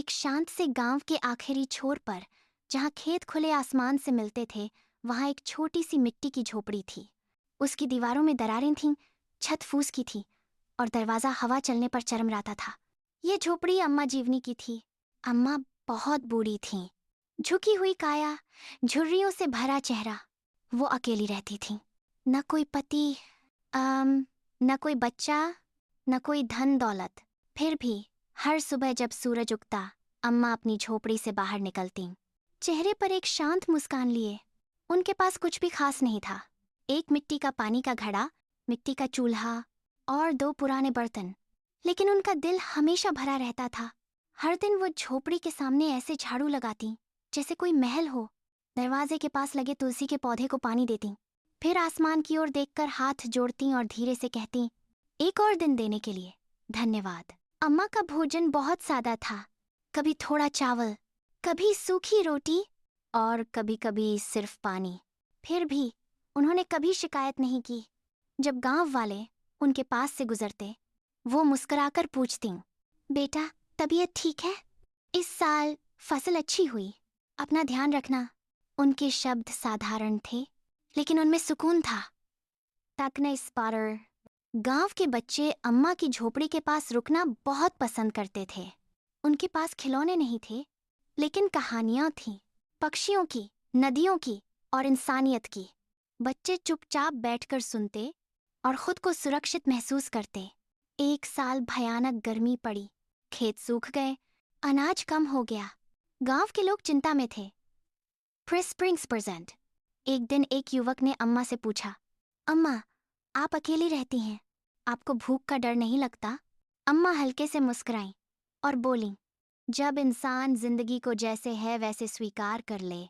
एक शांत से गांव के आखिरी छोर पर, जहां खेत खुले आसमान से मिलते थे, वहां एक छोटी सी मिट्टी की झोपड़ी थी। उसकी दीवारों में दरारें थीं, छत फूस की थी और दरवाजा हवा चलने पर चरमराता था। ये झोपड़ी अम्मा जीवनी की थी। अम्मा बहुत बूढ़ी थीं, झुकी हुई काया, झुर्रियों से भरा चेहरा। वो अकेली रहती थीं। न कोई पति, न कोई बच्चा, न कोई धन दौलत। फिर भी हर सुबह जब सूरज उगता, अम्मा अपनी झोपड़ी से बाहर निकलतीं, चेहरे पर एक शांत मुस्कान लिए। उनके पास कुछ भी खास नहीं था। एक मिट्टी का पानी का घड़ा, मिट्टी का चूल्हा और 2 पुराने बर्तन, लेकिन उनका दिल हमेशा भरा रहता था। हर दिन वो झोपड़ी के सामने ऐसे झाड़ू लगाती जैसे कोई महल हो। दरवाजे के पास लगे तुलसी के पौधे को पानी देती, फिर आसमान की ओर देखकर हाथ जोड़ती और धीरे से कहती, एक और दिन देने के लिए धन्यवाद। अम्मा का भोजन बहुत सादा था। कभी थोड़ा चावल, कभी सूखी रोटी और कभी कभी सिर्फ पानी। फिर भी उन्होंने कभी शिकायत नहीं की। जब गांव वाले उनके पास से गुजरते, वो मुस्कुराकर पूछतीं, बेटा तबीयत ठीक है? इस साल फसल अच्छी हुई, अपना ध्यान रखना। उनके शब्द साधारण थे, लेकिन उनमें सुकून था। तकने स्पाटर। गांव के बच्चे अम्मा की झोपड़ी के पास रुकना बहुत पसंद करते थे। उनके पास खिलौने नहीं थे, लेकिन कहानियां थीं, पक्षियों की, नदियों की और इंसानियत की। बच्चे चुपचाप बैठकर सुनते और खुद को सुरक्षित महसूस करते। एक साल भयानक गर्मी पड़ी, खेत सूख गए, अनाज कम हो गया। गांव के लोग चिंता में थे। Springs present. एक दिन एक युवक ने अम्मा से पूछा, अम्मा आप अकेली रहती हैं, आपको भूख का डर नहीं लगता? अम्मा हल्के से मुस्कुराईं और बोलीं, जब इंसान जिंदगी को जैसे है वैसे स्वीकार कर ले,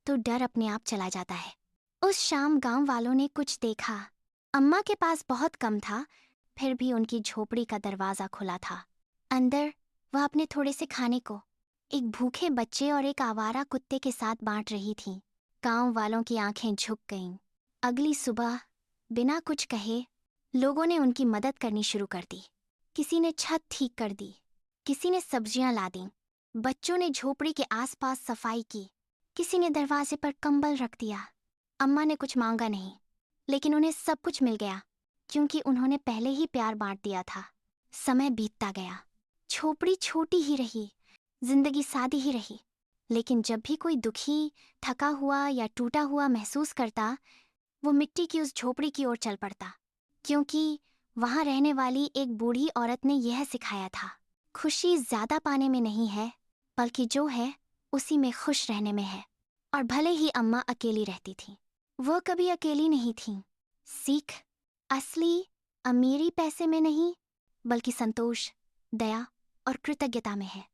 तो डर अपने आप चला जाता है। उस शाम गांव वालों ने कुछ देखा। अम्मा के पास बहुत कम था, फिर भी उनकी झोपड़ी का दरवाजा खुला था। अंदर वह अपने थोड़े से खाने को एक भूखे बच्चे और एक आवारा कुत्ते के साथ बांट रही थी। गांव वालों की आंखें झुक गईं। अगली सुबह बिना कुछ कहे लोगों ने उनकी मदद करनी शुरू कर दी। किसी ने छत ठीक कर दी, किसी ने सब्जियां ला दी, बच्चों ने झोपड़ी के आसपास सफाई की, किसी ने दरवाजे पर कंबल रख दिया। अम्मा ने कुछ मांगा नहीं, लेकिन उन्हें सब कुछ मिल गया, क्योंकि उन्होंने पहले ही प्यार बांट दिया था। समय बीतता गया, झोपड़ी छोटी ही रही, जिंदगी सादी ही रही। लेकिन जब भी कोई दुखी, थका हुआ या टूटा हुआ महसूस करता, वो मिट्टी की उस झोपड़ी की ओर चल पड़ता, क्योंकि वहां रहने वाली एक बूढ़ी औरत ने यह सिखाया था, खुशी ज्यादा पाने में नहीं है, बल्कि जो है उसी में खुश रहने में है। और भले ही अम्मा अकेली रहती थी, वो कभी अकेली नहीं थी। सीख असली अमीरी पैसे में नहीं, बल्कि संतोष, दया और कृतज्ञता में है।